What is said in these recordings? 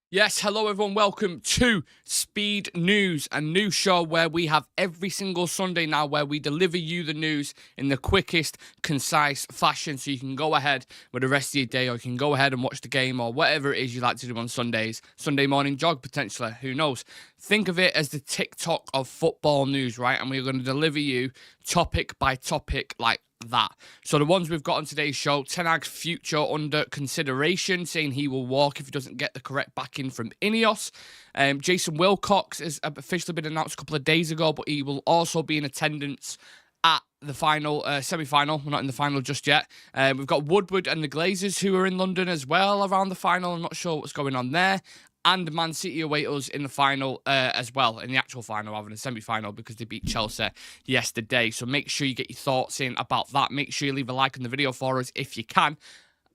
Yes, hello everyone, welcome to Speed News, a new show where we have every single Sunday now where we deliver you the news in the quickest, concise fashion so you can go ahead with the rest of your day or you can go ahead and watch the game or whatever it is you like to do on Sundays. Sunday morning jog potentially, who knows. Think of it as the TikTok of football news, right? And we're going to deliver you topic by topic like that. So the ones we've got on today's show: Ten Hag's future under consideration, saying he will walk if he doesn't get the correct backing from Ineos. Jason Wilcox has officially been announced a couple of days ago, but he will also be in attendance at the final, semi-final. We're not in the final just yet. We've got Woodward and the Glazers who are in London as well around the final. I'm not sure what's going on there. And Man City await us in the final as well, in the actual final rather than the semi-final, because they beat Chelsea yesterday. So make sure you get your thoughts in about that. Make sure you leave a like on the video for us if you can.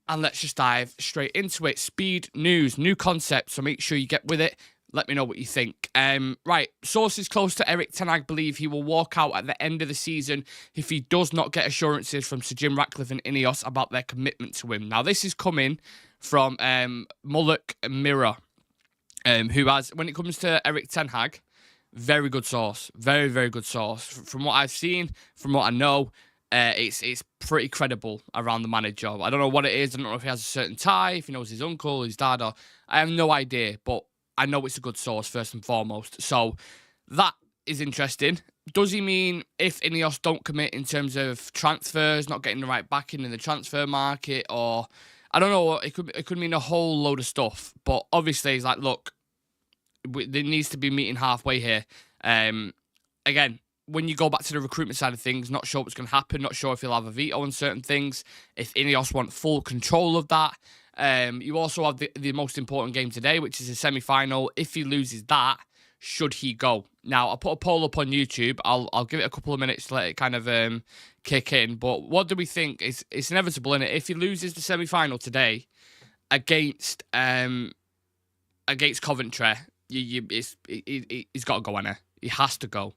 And let's just dive straight into it. Speed News, new concept, so make sure you get with it. Let me know what you think. Right, sources close to Erik Ten Hag believe he will walk out at the end of the season if he does not get assurances from Sir Jim Ratcliffe and Ineos about their commitment to him. Now, this is coming from Mullock Mirror. Who has, when it comes to Erik Ten Hag, very good source. Very, very good source. From what I've seen, from what I know, it's pretty credible around the manager. I don't know what it is. I don't know if he has a certain tie, if he knows his uncle, his dad, or I have no idea. But I know it's a good source, first and foremost. So that is interesting. Does he mean if Ineos don't commit in terms of transfers, not getting the right backing in the transfer market, or I don't know, it could mean a whole load of stuff. But obviously, he's like, look, there needs to be meeting halfway here. Again, when you go back to the recruitment side of things, not sure what's going to happen, not sure if he'll have a veto on certain things, if Ineos want full control of that. You also have the most important game today, which is a semi-final. If he loses that, should he go? Now, I'll put a poll up on YouTube. I'll give it a couple of minutes to let it kind of kick in. But what do we think? It's inevitable, isn't it? If he loses the semi-final today against Coventry, he's got to go, Anna. He has to go.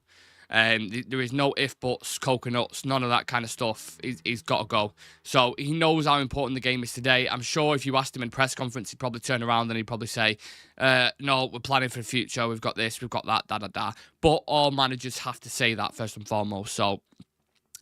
There is no if, buts, coconuts, none of that kind of stuff. He's got to go. So he knows how important the game is today. I'm sure if you asked him in press conference, he'd probably turn around and he'd probably say, no, we're planning for the future. We've got this, we've got that, da-da-da. But all managers have to say that first and foremost. So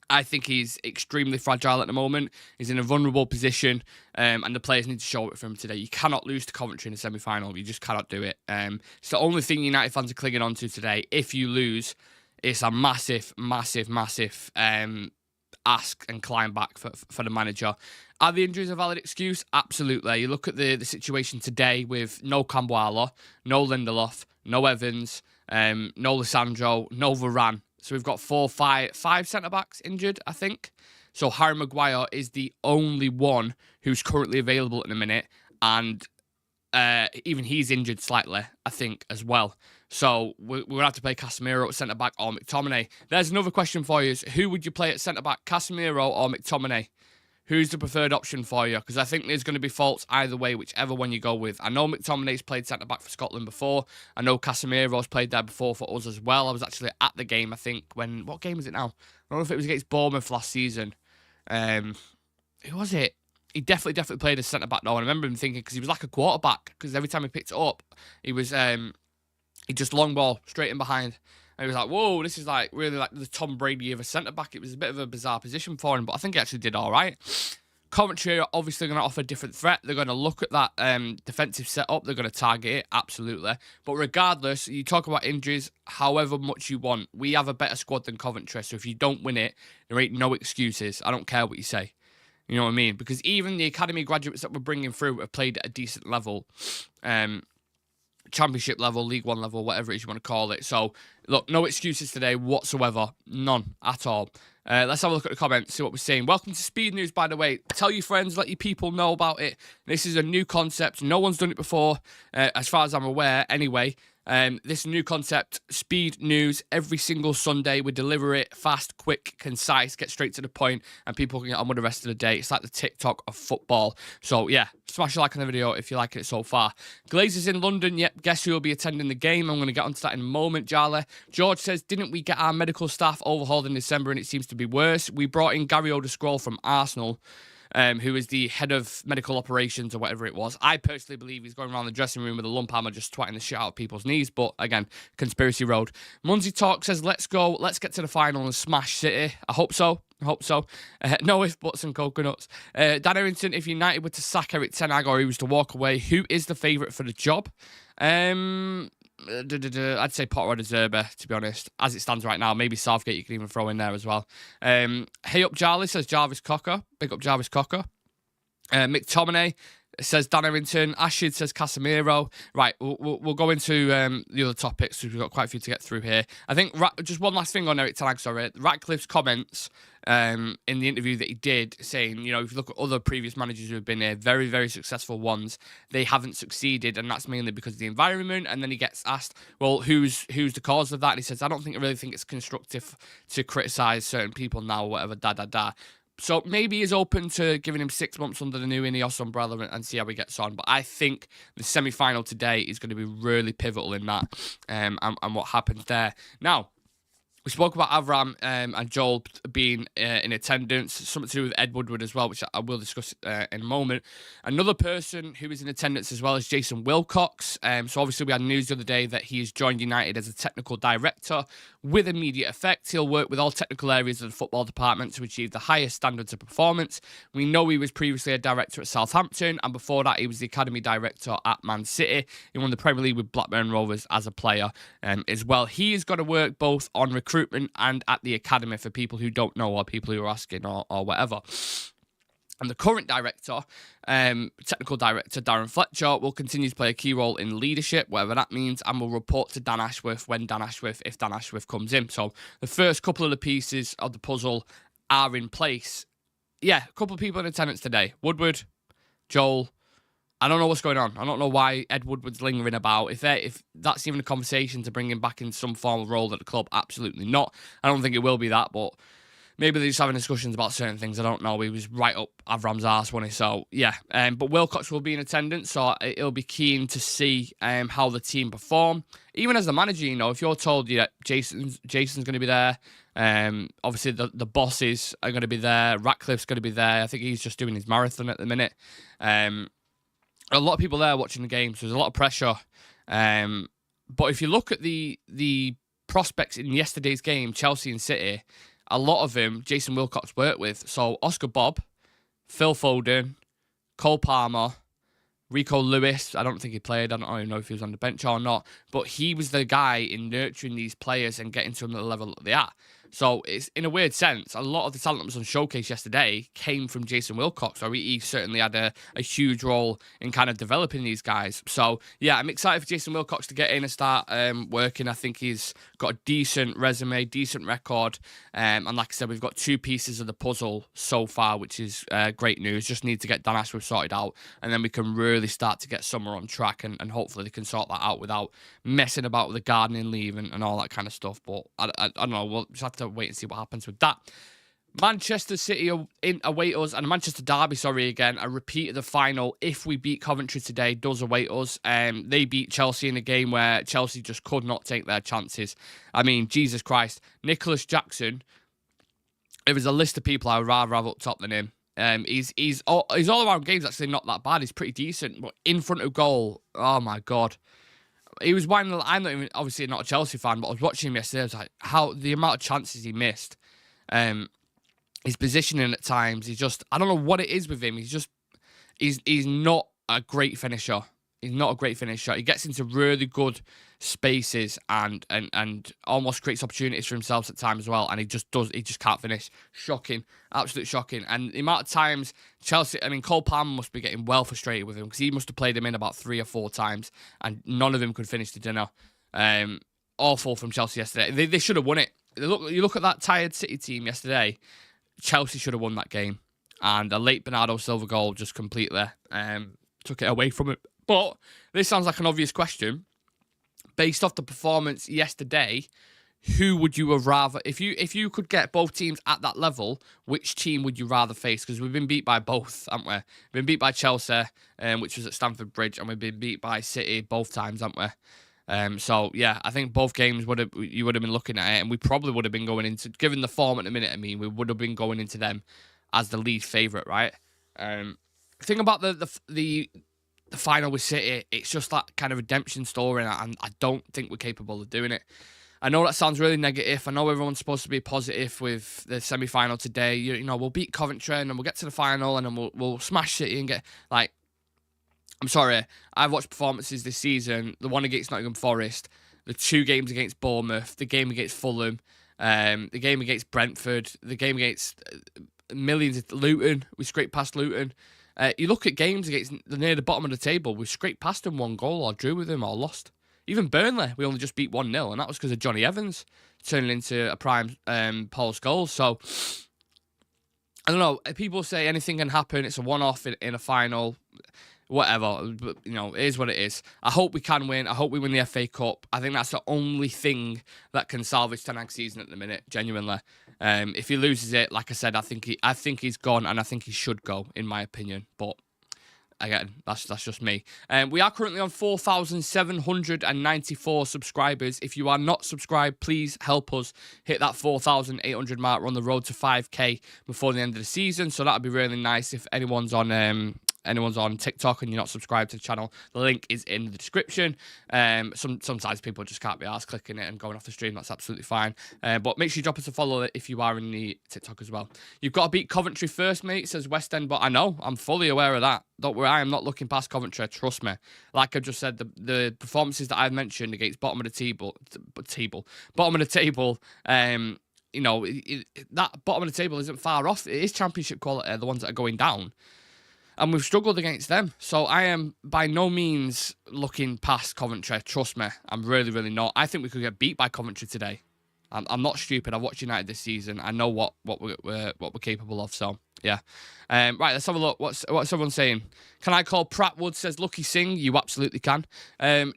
I think he's extremely fragile at the moment. He's in a vulnerable position, and the players need to show it for him today. You cannot lose to Coventry in a semi-final. You just cannot do it. It's the only thing United fans are clinging on to today. If you lose, it's a massive, massive, massive ask and climb back for the manager. Are the injuries a valid excuse? Absolutely. You look at the situation today with no Cambualo, no Lindelof, no Evans, no Lissandro, no Varane. So we've got five centre-backs injured, I think. So Harry Maguire is the only one who's currently available at the minute. And even he's injured slightly, I think, as well. So we're going to have to play Casemiro at centre-back or McTominay. There's another question for you. Who would you play at centre-back, Casemiro or McTominay? Who's the preferred option for you? Because I think there's going to be faults either way, whichever one you go with. I know McTominay's played centre-back for Scotland before. I know Casemiro's played there before for us as well. I was actually at the game, I think, what game was it now? I don't know if it was against Bournemouth last season. Who was it? He definitely played as centre-back though. I remember him thinking, because he was like a quarterback, because every time he picked it up, he just long ball straight in behind. And he was like, whoa, this is like really like the Tom Brady of a centre-back. It was a bit of a bizarre position for him, but I think he actually did all right. Coventry are obviously going to offer a different threat. They're going to look at that defensive setup. They're going to target it, absolutely. But regardless, you talk about injuries however much you want. We have a better squad than Coventry, so if you don't win it, there ain't no excuses. I don't care what you say. You know what I mean? Because even the academy graduates that we're bringing through have played at a decent level. Championship level, League One level, whatever it is you want to call it. So, look, no excuses today whatsoever. None at all. Let's have a look at the comments, see what we're saying. Welcome to Speed News, by the way. Tell your friends, let your people know about it. This is a new concept. No one's done it before, as far as I'm aware, anyway. This new concept, Speed News, every single Sunday. We deliver it fast, quick, concise, get straight to the point, and people can get on with the rest of the day. It's like the TikTok of football. So, yeah, smash a like on the video if you like it so far. Glazers in London, yep, guess who will be attending the game? I'm going to get onto that in a moment, Jarley. George says, didn't we get our medical staff overhauled in December and it seems to be worse? We brought in Gary O'Descroll from Arsenal. who is the head of medical operations or whatever it was. I personally believe he's going around the dressing room with a lump hammer just twatting the shit out of people's knees. But again, conspiracy road. Munsey Talk says, let's go. Let's get to the final and smash City. I hope so. No ifs, buts and coconuts. Dan Errington, if United were to sack Erik Ten Hag or he was to walk away, who is the favourite for the job? I'd say Potter or De Zerbi, to be honest. As it stands right now, maybe Southgate you can even throw in there as well. Hey up Charlie says Jarvis Cocker. Big up Jarvis Cocker. McTominay says Dan Errington. Ashid says Casemiro. Right, we'll go into the other topics because we've got quite a few to get through here. I think just one last thing on Erik Ten Hag, sorry. Ratcliffe's comments in the interview that he did, saying, you know, if you look at other previous managers who have been here, very, very successful ones, they haven't succeeded, and that's mainly because of the environment. And then he gets asked, well, who's the cause of that? And he says, I really think it's constructive to criticise certain people now or whatever, So maybe he's open to giving him 6 months under the new Ineos umbrella and see how he gets on. But I think the semi-final today is going to be really pivotal in that and what happens there. Now, we spoke about Avram and Joel being in attendance, something to do with Ed Woodward as well, which I will discuss in a moment. Another person who is in attendance as well is Jason Wilcox. So obviously we had news the other day that he has joined United as a technical director with immediate effect. He'll work with all technical areas of the football department to achieve the highest standards of performance. We know he was previously a director at Southampton, and before that he was the academy director at Man City. He won the Premier League with Blackburn Rovers as a player as well. He is going to work both on recruitment and at the academy for people who don't know or people who are asking or whatever. And the current director, technical director Darren Fletcher, will continue to play a key role in leadership, whatever that means, and will report to Dan Ashworth if Dan Ashworth comes in. So the first couple of the pieces of the puzzle are in place. Yeah, a couple of people in attendance today. Woodward, Joel. I don't know what's going on. I don't know why Ed Woodward's lingering about. If that's even a conversation to bring him back in some form of role at the club, absolutely not. I don't think it will be that, but maybe they're just having discussions about certain things. I don't know. He was right up Avram's arse, wasn't he? So, yeah. But Wilcox will be in attendance, so it'll be keen to see how the team perform. Even as the manager, you know, if you're told Jason's going to be there, obviously the bosses are going to be there, Ratcliffe's going to be there. I think he's just doing his marathon at the minute. A lot of people there watching the game, so there's a lot of pressure. But if you look at the prospects in yesterday's game, Chelsea and City, a lot of them Jason Wilcox worked with. So Oscar Bob, Phil Foden, Cole Palmer, Rico Lewis. I don't think he played. I don't even know if he was on the bench or not. But he was the guy in nurturing these players and getting to them at the level that they are. So it's, in a weird sense, a lot of the talent that was on showcase yesterday came from Jason Wilcox. So he certainly had a huge role in kind of developing these guys. So yeah, I'm excited for Jason Wilcox to get in and start working. I think he's got a decent resume, decent record. And like I said, we've got 2 pieces of the puzzle so far, which is great news. Just need to get Dan Ashworth sorted out, and then we can really start to get summer on track, and hopefully they can sort that out without messing about with the gardening leave and all that kind of stuff. But I don't know. We'll just have to wait and see what happens with that. Manchester City await us, and Manchester Derby, again, a repeat of the final. If we beat Coventry today, does await us. They beat Chelsea in a game where Chelsea just could not take their chances. I mean, Jesus Christ. Nicholas Jackson, there was a list of people I would rather have up top than him. His all-around game's actually not that bad. He's pretty decent, but in front of goal, oh my God. He was one. I'm not even, obviously not a Chelsea fan, but I was watching him yesterday. I was like, the amount of chances he missed. His positioning at times, I don't know what it is with him. He's not a great finisher. He's not a great finisher. He gets into really good spaces and almost creates opportunities for himself at times as well. And he just can't finish. Shocking. Absolutely shocking. And the amount of times Cole Palmer must be getting well frustrated with him, because he must have played him in about 3 or 4 times and none of them could finish the dinner. Awful from Chelsea yesterday. They should have won it. You look at that tired City team yesterday, Chelsea should have won that game. And a late Bernardo Silva goal just completely took it away from it. But this sounds like an obvious question. Based off the performance yesterday, who would you have rather... If you could get both teams at that level, which team would you rather face? Because we've been beat by both, haven't we? We've been beat by Chelsea, which was at Stamford Bridge, and we've been beat by City both times, haven't we? So, yeah, I think both games you would have been looking at it, and we probably would have been going into... Given the form at the minute, we would have been going into them as the lead favourite, right? The thing about the final with City, it's just that kind of redemption story, and I don't think we're capable of doing it. I know that sounds really negative. I know everyone's supposed to be positive with the semi-final today. You know, we'll beat Coventry and then we'll get to the final and then we'll smash City and get, like, I'm sorry, I've watched performances this season, the one against Nottingham Forest, the 2 games against Bournemouth, the game against Fulham, the game against Brentford, the game against millions of Luton. We scraped past Luton. You look at games against near the bottom of the table, we scraped past them 1 goal or drew with them or lost. Even Burnley, we only just beat 1-0, and that was because of Johnny Evans turning into a prime Paul Scholes. So, I don't know. People say anything can happen. It's a one-off in a final, whatever. But, you know, it is what it is. I hope we can win. I hope we win the FA Cup. I think that's the only thing that can salvage Ten Hag's season at the minute, genuinely. If he loses it, like I said, I think he's gone, and I think he should go, in my opinion. But again, that's just me. We are currently on 4,794 subscribers. If you are not subscribed, please help us hit that 4,800 mark. We're on the road to 5k before the end of the season, so that'd be really nice. If anyone's on TikTok and you're not subscribed to the channel, the link is in the description. Sometimes people just can't be arsed clicking it and going off the stream. That's absolutely fine. But make sure you drop us a follow if you are in the TikTok as well. You've got to beat Coventry first, mate, says West End. But I know, I'm fully aware of that. Don't worry, I am not looking past Coventry. Trust me. Like I just said, the performances that I've mentioned against bottom of the table, you know, that bottom of the table isn't far off. It is championship quality, the ones that are going down. And we've struggled against them. So I am by no means looking past Coventry. Trust me. I'm really, really not. I think we could get beat by Coventry today. I'm not stupid. I've watched United this season. I know what we're capable of. So, yeah. Right, let's have a look. What's everyone saying? Can I call Pratt Wood? Says Lucky Singh. You absolutely can.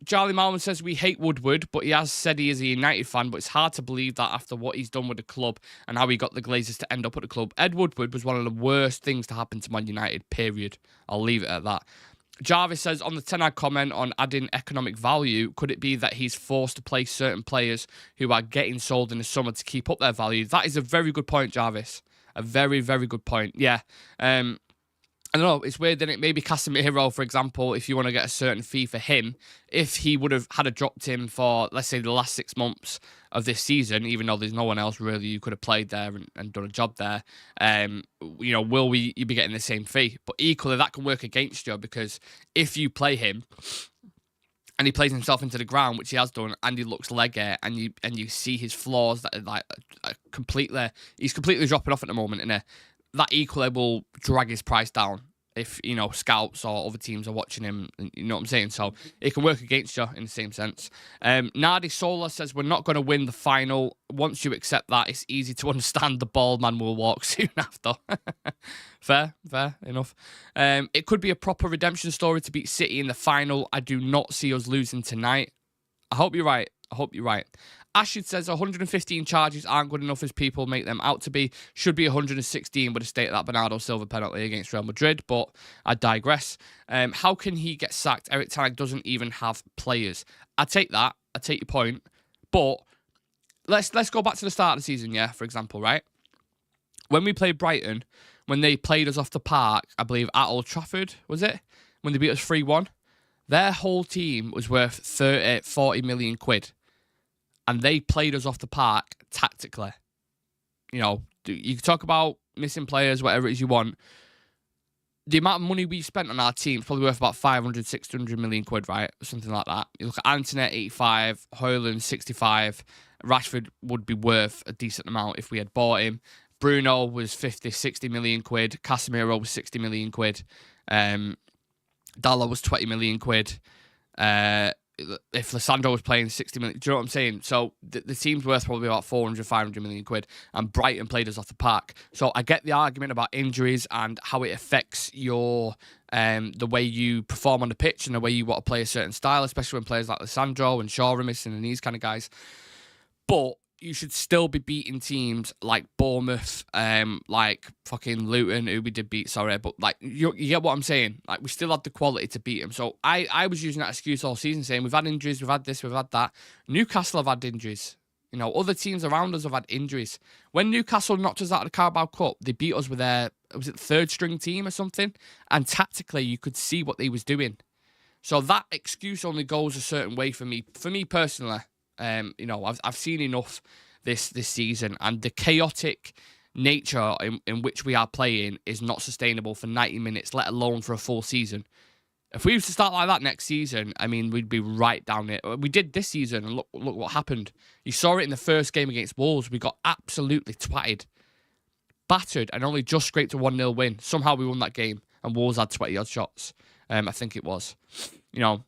Charlie Malman says we hate Woodward, but he has said he is a United fan, but it's hard to believe that after what he's done with the club and how he got the Glazers to end up at the club. Ed Woodward was one of the worst things to happen to Man United, period. I'll leave it at that. Jarvis says, on the Ten Hag comment on adding economic value, could it be that he's forced to play certain players who are getting sold in the summer to keep up their value? That is a very good point, Jarvis. A very, very good point. Yeah. I don't know. It's weird, isn't it? Maybe Casemiro, for example, if you want to get a certain fee for him, if he would have had dropped him for, let's say, the last 6 months of this season, even though there's no one else really who could have played there and done a job there, you know, will you be getting the same fee? But equally, that can work against you, because if you play him and he plays himself into the ground, which he has done, and he looks leggy, and you see his flaws that are he's completely dropping off at the moment, and that equally will drag his price down if, you know, scouts or other teams are watching him, you know what I'm saying? So it can work against you in the same sense. Nardi Sola says, we're not going to win the final. Once you accept that, it's easy to understand the bald man will walk soon after. Fair enough. It could be a proper redemption story to beat City in the final. I do not see us losing tonight. I hope you're right. Ashid says 115 charges aren't good enough as people make them out to be. Should be 116 with a state of that Bernardo Silva penalty against Real Madrid, but I digress. How can he get sacked? Erik Ten Hag doesn't even have players. I take that. I take your point. But let's go back to the start of the season, yeah, for example, right? When we played Brighton, when they played us off the park, I believe at Old Trafford, was it? When they beat us 3-1, their whole team was worth 40 million quid. And they played us off the park tactically. You know, you can talk about missing players, whatever it is you want. The amount of money we spent on our team is probably worth about 500, 600 million quid, right? Something like that. You look at Antony, 85, Højlund, 65. Rashford would be worth a decent amount if we had bought him. Bruno was 50, 60 million quid. Casemiro was 60 million quid. Dalla was 20 million quid. If Lissandro was playing 60 million, do you know what I'm saying? So the team's worth probably about 400, 500 million quid, and Brighton played us off the park. So I get the argument about injuries and how it affects your the way you perform on the pitch and the way you want to play a certain style, especially when players like Lissandro and Shaw are missing and these kind of guys. But you should still be beating teams like Bournemouth, like fucking Luton, who we did beat, sorry. But, like, you get what I'm saying? Like, we still had the quality to beat them. So I was using that excuse all season, saying we've had injuries, we've had this, we've had that. Newcastle have had injuries. You know, other teams around us have had injuries. When Newcastle knocked us out of the Carabao Cup, they beat us with their, was it third string team or something? And tactically, you could see what they was doing. So that excuse only goes a certain way for me. For me personally, you know, I've seen enough this season, and the chaotic nature in which we are playing is not sustainable for 90 minutes, let alone for a full season. If we used to start like that next season, I mean, we'd be right down it. We did this season, and look what happened. You saw it in the first game against Wolves. We got absolutely twatted, battered, and only just scraped a 1-0 win. Somehow we won that game, and Wolves had 20-odd shots, I think it was. You know,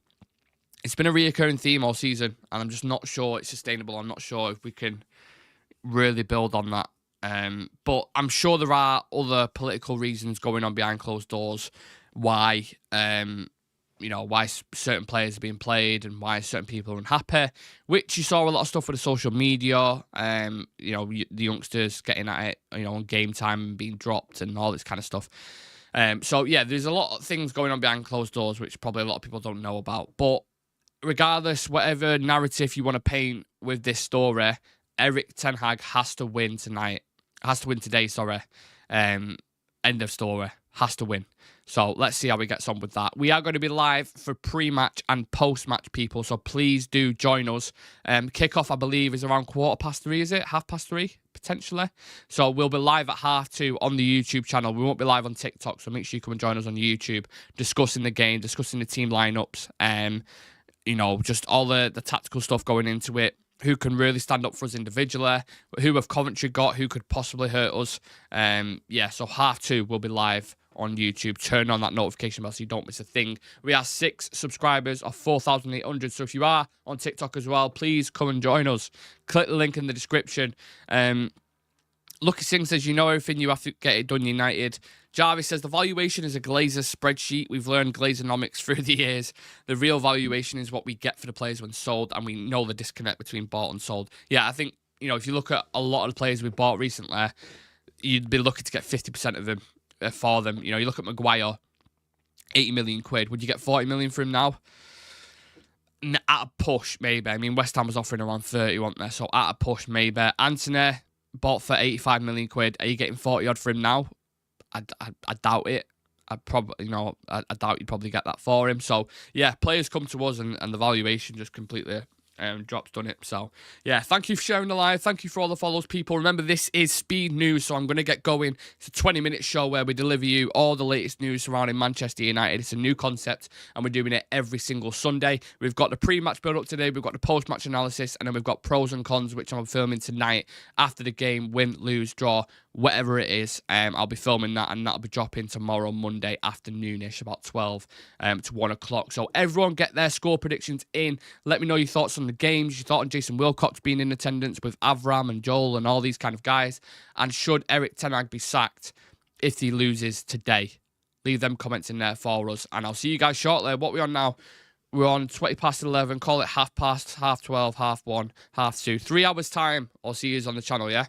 it's been a reoccurring theme all season, and I'm just not sure it's sustainable. I'm not sure if we can really build on that. But I'm sure there are other political reasons going on behind closed doors why, you know, why certain players are being played and why certain people are unhappy, which you saw a lot of stuff with the social media, you know, the youngsters getting at it, you know, on game time and being dropped and all this kind of stuff. So, yeah, there's a lot of things going on behind closed doors, which probably a lot of people don't know about. But regardless, whatever narrative you want to paint with this story, Erik Ten Hag has to win tonight. Has to win today, sorry. End of story. Has to win. So let's see how he gets on with that. We are going to be live for pre-match and post-match, people. So please do join us. Kickoff, I believe, is around 3:15, is it? 3:30, potentially. So we'll be live at 2:30 on the YouTube channel. We won't be live on TikTok, so make sure you come and join us on YouTube, discussing the game, discussing the team lineups, you know, just all the tactical stuff going into it. Who can really stand up for us individually, who have Coventry got, who could possibly hurt us. Yeah, so 2:30 will be live on YouTube. Turn on that notification bell so you don't miss a thing. We are 6 subscribers of 4,800, so if you are on TikTok as well, please come and join us. Click the link in the description. Lucky Singh says, you know everything, you have to get it done United. Jarvis says, the valuation is a Glazer's spreadsheet. We've learned Glazeronomics through the years. The real valuation is what we get for the players when sold, and we know the disconnect between bought and sold. Yeah, I think, you know, if you look at a lot of the players we bought recently, you'd be lucky to get 50% of them for them. You know, you look at Maguire, 80 million quid. Would you get 40 million for him now? At a push, maybe. I mean, West Ham was offering around 30, weren't they? So at a push, maybe. Anthony bought for 85 million quid. Are you getting 40 odd for him now? I doubt it. I doubt you'd probably get that for him. So yeah, players come to us and the valuation just completely drops, done it. So yeah, thank you for sharing the live. Thank you for all the follows, people. Remember, this is Speed News, so I'm going to get going. It's a 20-minute show where we deliver you all the latest news surrounding Manchester United. It's a new concept, and we're doing it every single Sunday. We've got the pre-match build-up today. We've got the post-match analysis, and then we've got pros and cons, which I'm filming tonight after the game, win, lose, draw, whatever it is. I'll be filming that, and that'll be dropping tomorrow, Monday afternoonish, about 12 to 1 o'clock. So everyone get their score predictions in. Let me know your thoughts on the games, your thought on Jason Wilcox being in attendance with Avram and Joel and all these kind of guys. And should Erik Ten Hag be sacked if he loses today? Leave them comments in there for us, and I'll see you guys shortly. What we on now? We're on 11:20. Call it 12:30, 1:30, 1:30, 2:30. 3 hours time. I'll see you on the channel, yeah?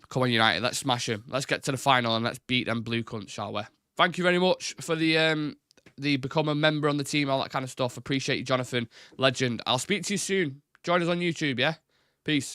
Come on, United. Let's smash them. Let's get to the final and let's beat them blue cunts, shall we? Thank you very much for the become a member on the team, all that kind of stuff. Appreciate you, Jonathan. Legend. I'll speak to you soon. Join us on YouTube, yeah? Peace.